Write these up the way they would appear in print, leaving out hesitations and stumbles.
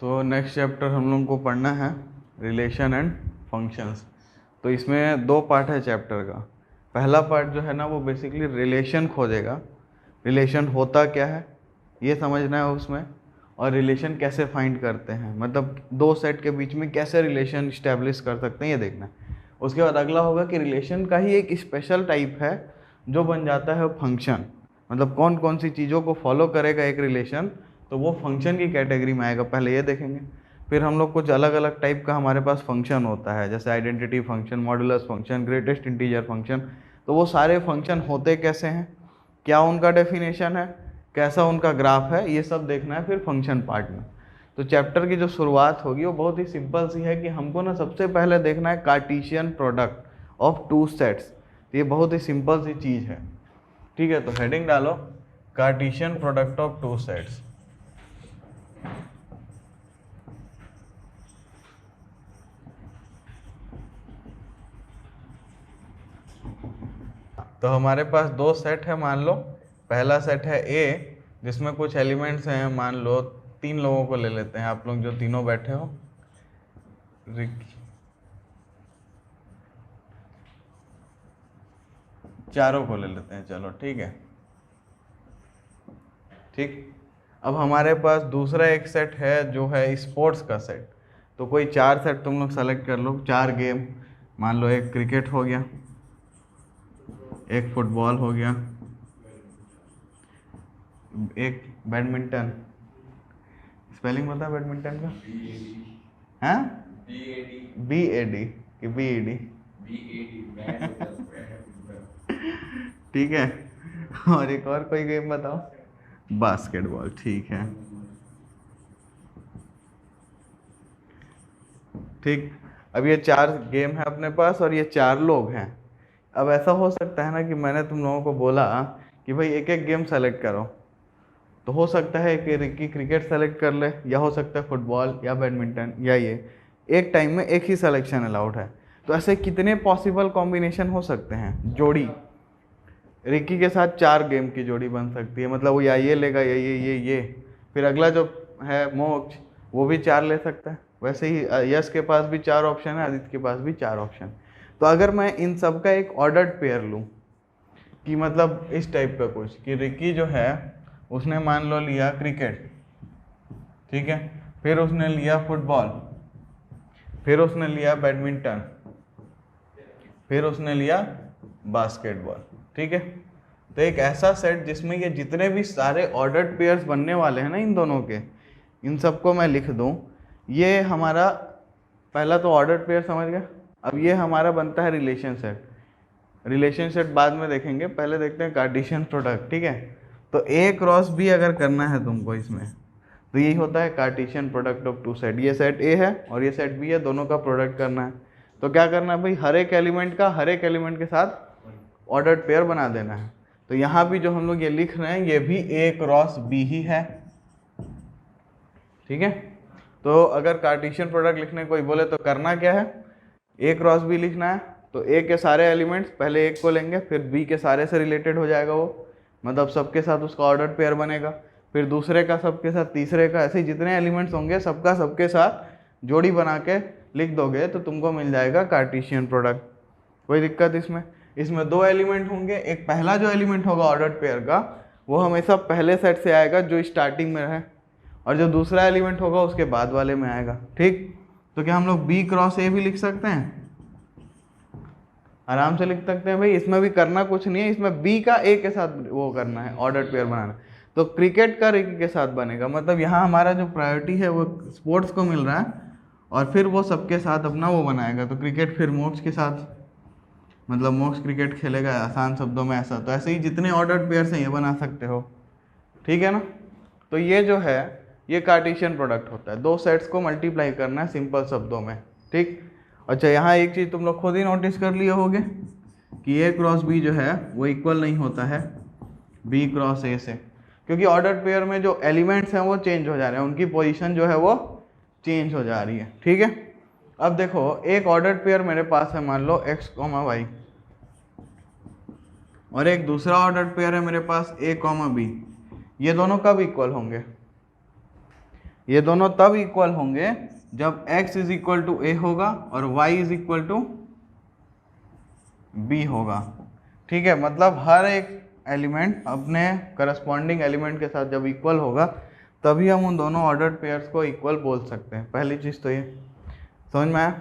तो next chapter हम लोग को पढ़ना है रिलेशन एंड फंक्शंस। तो इसमें दो पार्ट है चैप्टर का। पहला पार्ट जो है ना वो बेसिकली रिलेशन खोजेगा, रिलेशन होता क्या है ये समझना है उसमें, और रिलेशन कैसे फाइंड करते हैं, मतलब दो सेट के बीच में कैसे रिलेशन इस्टेब्लिश कर सकते हैं ये देखना है। उसके बाद अगला होगा कि रिलेशन का ही एक स्पेशल टाइप है जो बन जाता है फंक्शन, मतलब कौन कौन सी चीज़ों को फॉलो करेगा एक रिलेशन, तो वो फंक्शन की कैटेगरी में आएगा। पहले ये देखेंगे, फिर हम लोग कुछ अलग अलग टाइप का हमारे पास फंक्शन होता है, जैसे identity function, modulus function, greatest integer function. तो वो सारे फंक्शन होते कैसे हैं, क्या उनका डेफिनेशन है, कैसा उनका ग्राफ है, ये सब देखना है फिर फंक्शन पार्ट में। तो चैप्टर की जो शुरुआत होगी वो बहुत ही सिंपल सी है कि हमको ना सबसे पहले देखना है Cartesian product of two sets. ये बहुत ही सिंपल सी चीज़ है, ठीक है। तो हेडिंग डालो Cartesian product of two sets. तो हमारे पास दो सेट है, मान लो पहला सेट है ए जिसमें कुछ एलिमेंट्स हैं, मान लो 3 लोगों को ले लेते हैं, आप लोग जो तीनों बैठे हो, चारों को ले लेते हैं, चलो ठीक है। ठीक, अब हमारे पास दूसरा एक सेट है जो है स्पोर्ट्स का सेट। तो कोई 4 सेट तुम लोग सेलेक्ट कर लो, 4 गेम, मान लो एक क्रिकेट हो गया, एक फुटबॉल हो गया, एक बैडमिंटन। स्पेलिंग बता बैडमिंटन का, हाँ BAD कि BED, ठीक है। और एक और कोई गेम बताओ, बास्केटबॉल, ठीक है। ठीक, अब ये 4 गेम है अपने पास और ये 4 लोग हैं। अब ऐसा हो सकता है ना कि मैंने तुम लोगों को बोला कि भाई एक एक गेम सेलेक्ट करो, तो हो सकता है कि रिक्की क्रिकेट सेलेक्ट कर ले, या हो सकता है फुटबॉल या बैडमिंटन, या ये एक टाइम में एक ही सिलेक्शन अलाउड है। तो ऐसे कितने पॉसिबल कॉम्बिनेशन हो सकते हैं, जोड़ी रिक्की के साथ 4 गेम की जोड़ी बन सकती है, मतलब वो या ये लेगा या ये, फिर अगला जो है मोक्ष वो भी 4 ले सकता है। वैसे ही यश के पास भी 4 ऑप्शन है, आदित्य के पास भी 4 ऑप्शन। तो अगर मैं इन सब का एक ऑर्डर्ड पेयर लूँ, कि मतलब इस टाइप का कुछ, कि रिक्की जो है उसने मान लो लिया क्रिकेट, ठीक है, फिर उसने लिया फुटबॉल, फिर उसने लिया बैडमिंटन, फिर उसने लिया बास्केटबॉल, ठीक है। तो एक ऐसा सेट जिसमें ये जितने भी सारे ऑर्डर्ड पेयर्स बनने वाले हैं ना इन दोनों के, इन सबको मैं लिख दूं, ये हमारा पहला तो ऑर्डर्ड पेयर समझ गया। अब ये हमारा बनता है रिलेशन सेट। रिलेशन सेट बाद में देखेंगे, पहले देखते हैं कार्टेशियन प्रोडक्ट, ठीक है। तो A क्रॉस B अगर करना है तुमको इसमें, तो यही होता है Cartesian product of two set. ये सेट A है और ये सेट B है, दोनों का प्रोडक्ट करना है। तो क्या करना है भाई, हर एक एलिमेंट के साथ ऑर्डर्ड पेयर बना देना है। तो यहाँ भी जो हम लोग ये लिख रहे हैं ये भी A क्रॉस B ही है, ठीक है। तो अगर कार्टेशियन प्रोडक्ट लिखने कोई बोले तो करना क्या है, A क्रॉस B लिखना है। तो A के सारे एलिमेंट्स पहले एक को लेंगे, फिर B के सारे से रिलेटेड हो जाएगा वो, मतलब सबके साथ उसका ऑर्डर्ड पेयर बनेगा, फिर दूसरे का सबके साथ, तीसरे का, ऐसे जितने एलिमेंट्स होंगे सबका सबके साथ जोड़ी बना के लिख दोगे तो तुमको मिल जाएगा कार्टेशियन प्रोडक्ट। कोई दिक्कत इसमें? इसमें 2 एलिमेंट होंगे, एक पहला जो एलिमेंट होगा ऑर्डर्ड पेयर का वो हमेशा पहले सेट से आएगा जो स्टार्टिंग में है, और जो दूसरा एलिमेंट होगा उसके बाद वाले में आएगा, ठीक। तो क्या हम लोग B क्रॉस A भी लिख सकते हैं? आराम से लिख सकते हैं भाई, इसमें भी करना कुछ नहीं है, इसमें B का A के साथ वो करना है, ऑर्डर्ड पेयर बनाना। तो क्रिकेट का रिकी के साथ बनेगा, मतलब यहाँ हमारा जो प्रायोरिटी है वो स्पोर्ट्स को मिल रहा है, और फिर वो सबके साथ अपना वो बनाएगा। तो क्रिकेट फिर मोक्ष के साथ, मतलब मोक्ष क्रिकेट खेलेगा, आसान शब्दों में ऐसा। तो ऐसे ही जितने ऑर्डर्ड पेयर्स हैं ये बना सकते हो, ठीक है ना। तो ये जो है ये कार्टेशियन प्रोडक्ट होता है, 2 सेट्स को मल्टीप्लाई करना है सिंपल शब्दों में, ठीक। अच्छा, यहाँ एक चीज़ तुम लोग खुद ही नोटिस कर लिए होगे कि A क्रॉस B जो है वो इक्वल नहीं होता है B क्रॉस A से, क्योंकि ऑर्डर्ड पेयर में जो एलिमेंट्स हैं वो चेंज हो जा रहे हैं, उनकी पोजीशन जो है वो चेंज हो जा रही है, ठीक है। अब देखो एक ऑर्डर्ड पेयर मेरे पास है, मान लो x, y, और एक दूसरा ऑर्डर्ड पेयर है मेरे पास A, B। ये दोनों कब इक्वल होंगे? ये दोनों तब इक्वल होंगे जब x is equal to a होगा और y is equal to b होगा। ठीक है, मतलब हर एक एलिमेंट अपने करस्पॉन्डिंग एलिमेंट के साथ जब इक्वल होगा तभी हम उन दोनों ऑर्डर्ड पेयर्स को इक्वल बोल सकते हैं। पहली चीज़ तो ये समझ में आया।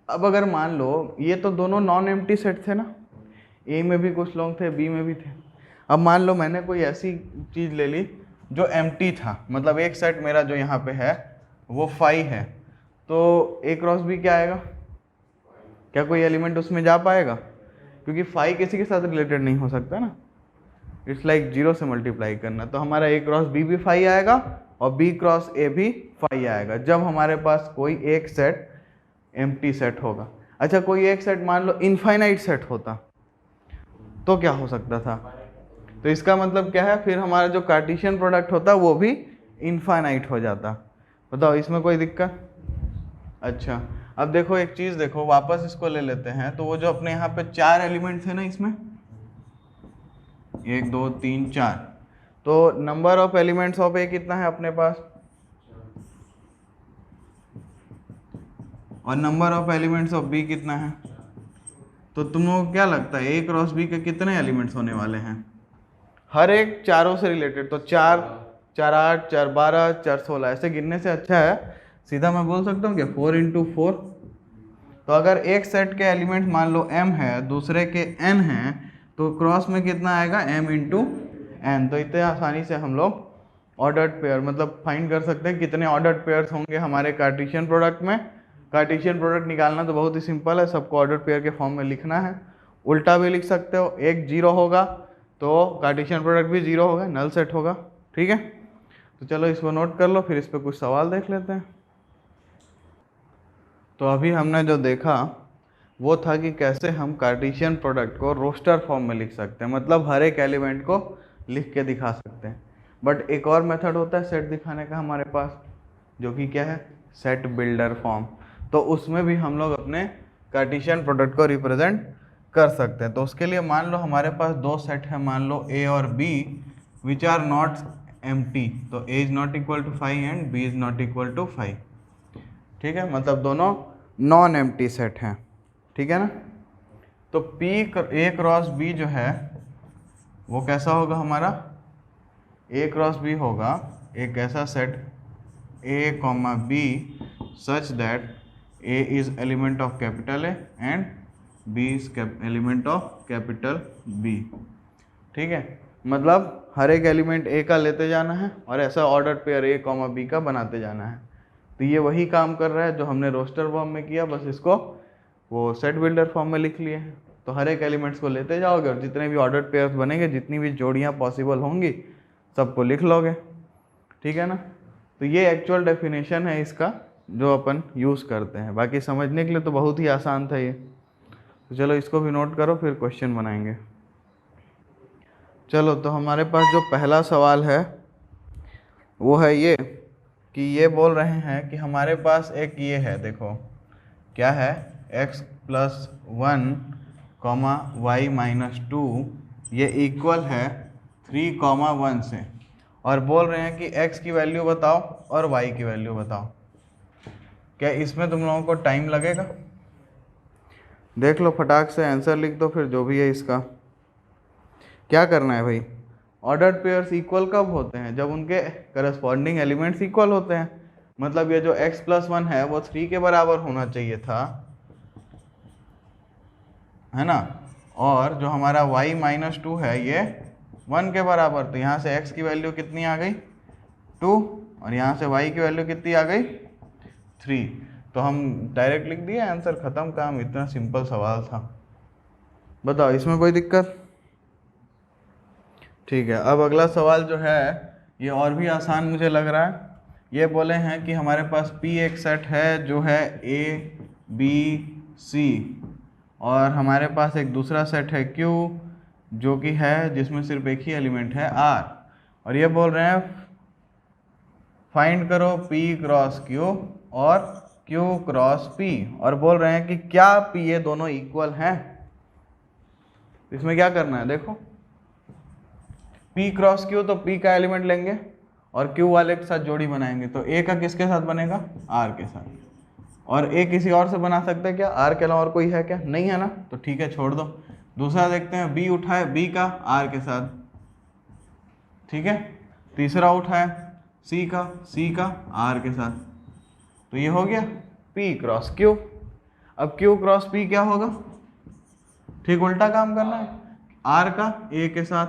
अब अगर मान लो ये तो दोनों नॉन एम्प्टी सेट थे ना, ए में भी कुछ लोग थे, बी में भी थे। अब मान लो मैंने कोई ऐसी चीज़ ले ली जो एम्प्टी था, मतलब एक सेट मेरा जो यहाँ पे है वो 5 है, तो ए क्रॉस बी क्या आएगा? क्या कोई एलिमेंट उसमें जा पाएगा? क्योंकि 5 किसी के साथ रिलेटेड नहीं हो सकता ना, इट्स लाइक 0 से मल्टीप्लाई करना। तो हमारा ए क्रॉस बी भी 5 आएगा और बी क्रॉस ए भी 5 आएगा जब हमारे पास कोई एक सेट एम्प्टी सेट होगा। अच्छा, कोई एक सेट मान लो इनफाइनाइट सेट होता तो क्या हो सकता था? तो इसका मतलब क्या है, फिर हमारा जो कार्टेशियन प्रोडक्ट होता वो भी इनफाइनाइट हो जाता। बताओ इसमें कोई दिक्कत? अच्छा, अब देखो एक चीज़ देखो, वापस इसको ले लेते हैं। तो वो जो अपने यहाँ पे 4 एलिमेंट थे ना, इसमें 1 2 3 4, तो number of elements of A कितना है अपने पास, और number of elements of B कितना है? तो तुम लोगों को क्या लगता है ए क्रॉस बी के कितने एलिमेंट्स होने वाले हैं? हर एक चारों से रिलेटेड, तो 4 4 8 4 12 4 16, ऐसे गिनने से अच्छा है सीधा मैं बोल सकता हूँ कि 4 × 4। तो अगर एक सेट के एलिमेंट मान लो m है, दूसरे के n हैं, तो क्रॉस में कितना आएगा? m × n। तो इतने आसानी से हम लोग ऑर्डर्ड पेयर मतलब फाइंड कर सकते हैं कितने ऑर्डर्ड पेयर्स होंगे हमारे कार्टेशियन प्रोडक्ट में। कार्टेशियन प्रोडक्ट निकालना तो बहुत ही सिंपल है, सबको ऑर्डर पेयर के फॉर्म में लिखना है। उल्टा भी लिख सकते हो, एक 0 होगा तो कार्टेशियन प्रोडक्ट भी 0 होगा, नल सेट होगा। ठीक है, तो चलो इसको नोट कर लो, फिर इस पर कुछ सवाल देख लेते हैं। तो अभी हमने जो देखा वो था कि कैसे हम कार्टेशियन प्रोडक्ट को रोस्टर फॉर्म में लिख सकते हैं, मतलब हर एक एलिमेंट को लिख के दिखा सकते हैं। बट एक और मेथड होता है सेट दिखाने का हमारे पास, जो कि क्या है? Set builder form. तो उसमें भी हम लोग अपने कार्टेशियन प्रोडक्ट को रिप्रेजेंट कर सकते हैं। तो उसके लिए मान लो हमारे पास 2 सेट है, मान लो ए और B, which are not empty. तो A is not equal to 5 and B is not equal to 5। ठीक है, मतलब दोनों नॉन एम्प्टी सेट हैं। ठीक है ना। तो पी ए क्रॉस बी जो है वो कैसा होगा हमारा? ए क्रॉस बी होगा एक ऐसा set a comma b such that a is element of capital A and B is element of capital B. ठीक है, मतलब हर एक एलिमेंट ए का लेते जाना है और ऐसा order pair a comma b का बनाते जाना है। तो ये वही काम कर रहा है जो हमने रोस्टर फॉर्म में किया, बस इसको वो सेट बिल्डर फॉर्म में लिख लिए हैं। तो हर एक एलिमेंट्स को लेते जाओगे और जितने भी ऑर्डर पेयर्स बनेंगे, जितनी भी जोड़ियाँ पॉसिबल होंगी, सबको लिख लोगे। ठीक है ना। तो ये एक्चुअल डेफिनेशन है इसका जो अपन यूज़ करते हैं। बाकी समझने के लिए तो बहुत ही आसान था ये। तो चलो इसको भी नोट करो, फिर क्वेश्चन बनाएंगे। चलो, तो हमारे पास जो पहला सवाल है वो है ये कि ये बोल रहे हैं कि हमारे पास एक ये है, देखो क्या है, x + 1, y - 2 ये इक्वल है 3, 1 से, और बोल रहे हैं कि x की वैल्यू बताओ और y की वैल्यू बताओ। क्या इसमें तुम लोगों को टाइम लगेगा? देख लो, फटाक से आंसर लिख दो, फिर जो भी है इसका क्या करना है भाई। ऑर्डर्ड पेयर्स इक्वल कब होते हैं? जब उनके करस्पॉन्डिंग एलिमेंट्स इक्वल होते हैं। मतलब ये जो x + 1 है वो 3 के बराबर होना चाहिए था, है ना। और जो हमारा y - 2 है ये 1 के बराबर। तो यहाँ से x की वैल्यू कितनी आ गई? 2, और यहाँ से y की वैल्यू कितनी आ गई? 3। तो हम डायरेक्ट लिख दिए, आंसर ख़त्म, काम। इतना सिंपल सवाल था। बताओ इसमें कोई दिक्कत? ठीक है, अब अगला सवाल जो है ये और भी आसान मुझे लग रहा है। ये बोले हैं कि हमारे पास P एक सेट है जो है A B C, और हमारे पास एक दूसरा सेट है Q जो कि है जिसमें सिर्फ एक ही एलिमेंट है R, और ये बोल रहे हैं फाइंड करो P क्रॉस Q और Q क्रॉस P, और बोल रहे हैं कि क्या P ये दोनों इक्वल हैं। इसमें क्या करना है, देखो P क्रॉस Q, तो P का एलिमेंट लेंगे और Q वाले के साथ जोड़ी बनाएंगे तो A का किसके साथ बनेगा, R के साथ। और A किसी और से बना सकते हैं क्या, R के अलावा और कोई है क्या, नहीं है ना, तो ठीक है छोड़ दो। दूसरा देखते हैं, B उठाए B का R के साथ, ठीक है। तीसरा उठाए C का R के साथ, तो ये हो गया P क्रॉस Q। अब Q क्रॉस P क्या होगा, ठीक उल्टा काम करना है, R का A के साथ,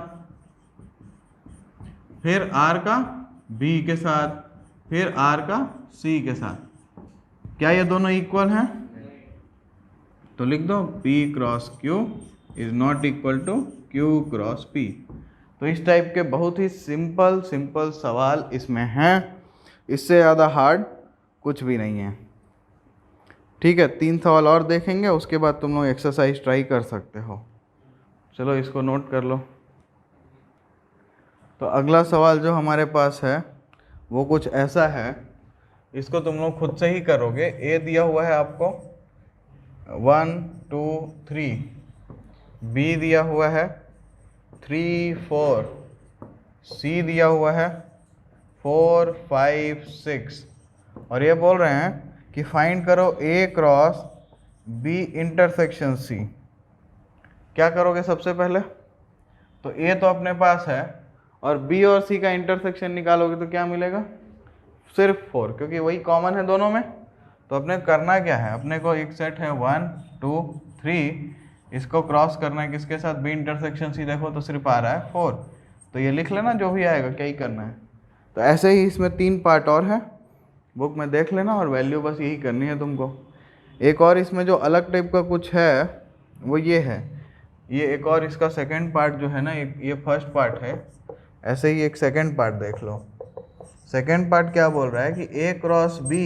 फिर R का B के साथ, फिर R का C के साथ। क्या ये दोनों इक्वल हैं, तो लिख दो P cross Q is not equal to Q cross P। तो इस टाइप के बहुत ही सिंपल सवाल इसमें हैं, इससे ज़्यादा हार्ड कुछ भी नहीं है, ठीक है। 3 सवाल और देखेंगे, उसके बाद तुम लोग एक्सरसाइज ट्राई कर सकते हो। चलो इसको नोट कर लो। तो अगला सवाल जो हमारे पास है वो कुछ ऐसा है, इसको तुम लोग खुद से ही करोगे। ए दिया हुआ है आपको 1 2 3, बी दिया हुआ है 3 4, सी दिया हुआ है 4 5 6, और ये बोल रहे हैं कि फाइंड करो ए क्रॉस बी इंटरसेक्शन सी। क्या करोगे सबसे पहले, तो ए तो अपने पास है और बी और सी का इंटरसेक्शन निकालोगे तो क्या मिलेगा, सिर्फ 4, क्योंकि वही कॉमन है दोनों में। तो अपने करना क्या है, अपने को एक सेट है 1 2 3, इसको क्रॉस करना है किसके साथ, बी इंटरसेक्शन सी। देखो तो सिर्फ आ रहा है 4, तो ये लिख लेना, जो भी आएगा क्या ही करना है। तो ऐसे ही इसमें 3 पार्ट और हैं, बुक में देख लेना, और वैल्यू बस यही करनी है तुमको। एक और इसमें जो अलग टाइप का कुछ है वो ये है, ये एक और इसका सेकंड पार्ट जो है ना, ये फर्स्ट पार्ट है, ऐसे ही एक सेकंड पार्ट देख लो। सेकंड पार्ट क्या बोल रहा है कि A cross B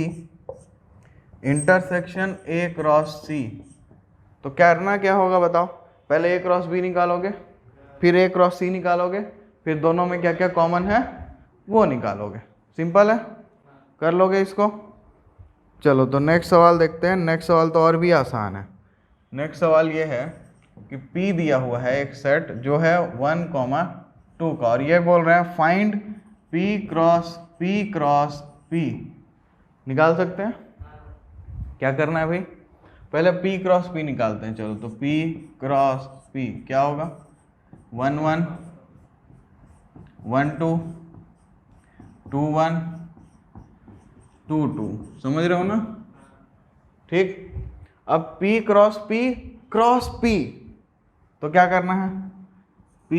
intersection A cross C. तो करना क्या होगा बताओ, पहले ए क्रॉस बी निकालोगे, फिर ए क्रॉस सी निकालोगे, फिर दोनों में क्या क्या कॉमन है वो निकालोगे। सिंपल है, कर लोगे इसको। चलो तो नेक्स्ट सवाल देखते हैं। नेक्स्ट सवाल तो और भी आसान है। नेक्स्ट सवाल ये है कि P दिया हुआ है एक सेट जो है 1 2 का, और ये बोल रहे हैं फाइंड P क्रॉस P। निकाल सकते हैं, क्या करना है भाई, पहले P क्रॉस P निकालते हैं। चलो तो P क्रॉस P क्या होगा, 1 1 1 2 2 1 2 2, समझ रहे हो ना, ठीक। अब P क्रॉस P, तो क्या करना है, P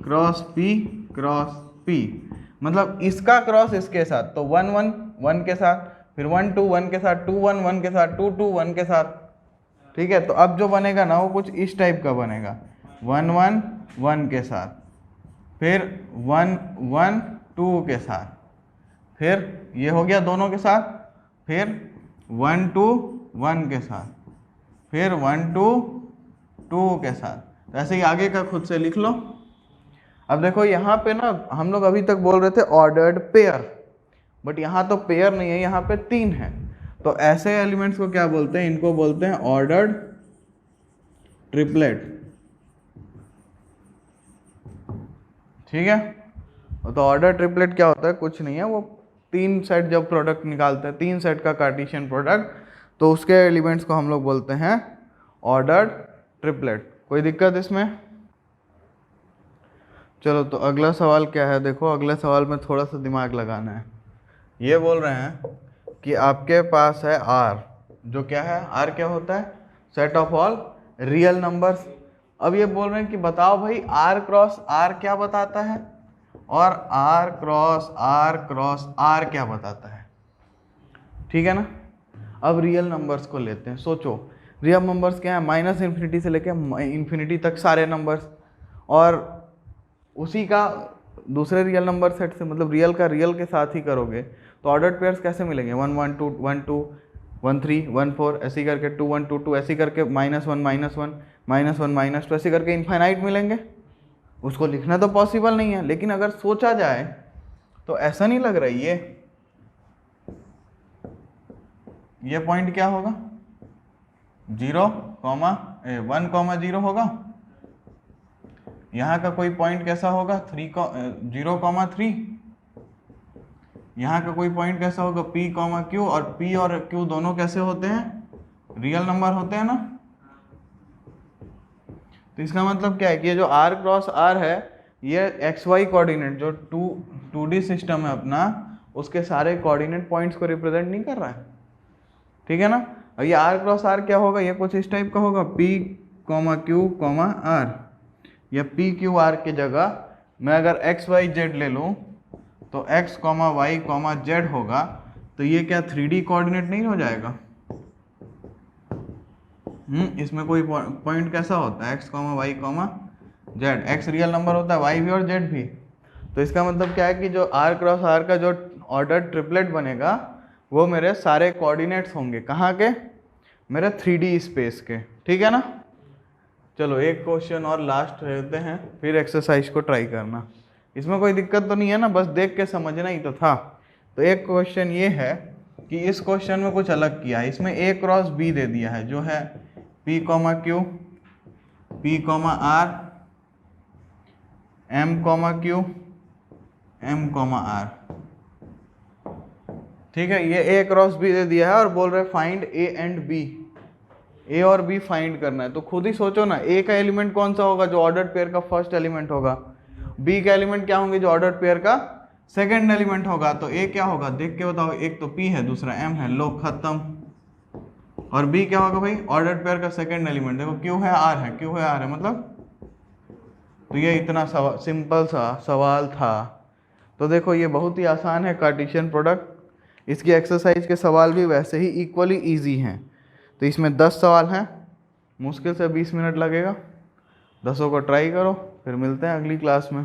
क्रॉस P, मतलब इसका क्रॉस इसके साथ, तो 1 1 1 के साथ, फिर 1 2 1 के साथ, 2 1 1 के साथ, 2 2 1 के साथ, ठीक है। तो अब जो बनेगा ना वो कुछ इस टाइप का बनेगा, 1 1 1 के साथ, फिर 1 1 2 के साथ, फिर ये हो गया दोनों के साथ, फिर 1 2 1 के साथ, फिर 1 2 2 के साथ। तो ऐसे ही आगे का खुद से लिख लो। अब देखो यहाँ पे ना हम लोग अभी तक बोल रहे थे ऑर्डर्ड पेयर, बट यहाँ तो पेयर नहीं है, यहाँ पे 3 है। तो ऐसे एलिमेंट्स को क्या बोलते हैं, इनको बोलते हैं ऑर्डर्ड ट्रिपलेट, ठीक है। तो ऑर्डर ट्रिपलेट क्या होता है, कुछ नहीं है, वो 3 सेट जब प्रोडक्ट निकालते हैं, 3 सेट का कार्टेशियन प्रोडक्ट, तो उसके एलिमेंट्स को हम लोग बोलते हैं ऑर्डर्ड ट्रिपलेट। कोई दिक्कत इसमें। चलो तो अगला सवाल क्या है, देखो अगले सवाल में थोड़ा सा दिमाग लगाना है। ये बोल रहे हैं कि आपके पास है R, जो क्या है, R क्या होता है, set of all real numbers. अब ये बोल रहे हैं कि बताओ भाई R क्रॉस R क्या बताता है, और R क्रॉस R क्या बताता है, ठीक है ना। अब रियल नंबर्स को लेते हैं। सोचो रियल नंबर्स क्या है, -∞ से लेके इन्फिनिटी तक सारे नंबर्स, और उसी का दूसरे रियल नंबर सेट से, मतलब रियल का रियल के साथ ही करोगे तो ऑर्डर्ड पेयर्स कैसे मिलेंगे, 1 1 2 1 2 1 3 1 4, ऐसे करके 2 1 2 2, ऐसे करके -1 -1 -1 -2, ऐसे करके इनफाइनाइट मिलेंगे। उसको लिखना तो पॉसिबल नहीं है, लेकिन अगर सोचा जाए तो ऐसा नहीं लग रहा है ये पॉइंट क्या होगा, 0 1 0 होगा। यहाँ का कोई पॉइंट कैसा होगा, 0 3, यहाँ का कोई पॉइंट कैसा होगा, P कॉमा Q, और P और Q दोनों कैसे होते हैं, रियल नंबर होते हैं ना। तो इसका मतलब क्या है कि ये जो r क्रॉस r है ये xy कोऑर्डिनेट जो 2D सिस्टम है अपना, उसके सारे कोऑर्डिनेट पॉइंट्स को रिप्रेजेंट नहीं कर रहा है, ठीक है ना। और ये r क्रॉस r क्या होगा, ये कुछ इस टाइप का होगा, P comma Q comma R, या P Q R की जगह मैं अगर x y z ले लूँ तो x comma y comma z होगा, तो ये क्या 3D कोऑर्डिनेट नहीं हो जाएगा। इसमें कोई पॉइंट कैसा होता है, x comma y comma z, x real number होता है, y भी और z भी। तो इसका मतलब क्या है कि जो r क्रॉस r का जो ऑर्डर ट्रिपलेट बनेगा वो मेरे सारे कोऑर्डिनेट्स होंगे, कहाँ के, मेरे 3D स्पेस के, ठीक है ना। चलो एक क्वेश्चन और लास्ट रहते हैं, फिर एक्सरसाइज को ट्राई करना। इसमें कोई दिक्कत तो नहीं है ना, बस देख के समझना ही तो था। तो एक क्वेश्चन ये है कि इस क्वेश्चन में कुछ अलग किया है, इसमें a क्रॉस b दे दिया है जो है P comma Q, P comma R, M comma Q, M comma R, ठीक है। ये a क्रॉस b दे दिया है और बोल रहे find a and b, a और b फाइंड करना है। तो खुद ही सोचो ना, a का एलिमेंट कौन सा होगा, जो ऑर्डर्ड पेयर का फर्स्ट एलिमेंट होगा, b का एलिमेंट क्या होंगे, जो ऑर्डर्ड पेयर का सेकंड एलिमेंट होगा। तो a क्या होगा, देख के बताओ, एक तो p है, दूसरा m है, लो खत्म। और b क्या होगा भाई, ऑर्डर्ड पेयर का सेकंड एलिमेंट, देखो q है r है, q है r है, मतलब। तो ये इतना सिंपल सा सवाल था। तो देखो ये बहुत ही आसान है कार्टेशियन प्रोडक्ट, इसकी एक्सरसाइज के सवाल भी वैसे ही इक्वली इजी हैं। तो इसमें 10 सवाल हैं, मुश्किल से 20 मिनट लगेगा, 10 को ट्राई करो, फिर मिलते हैं अगली क्लास में।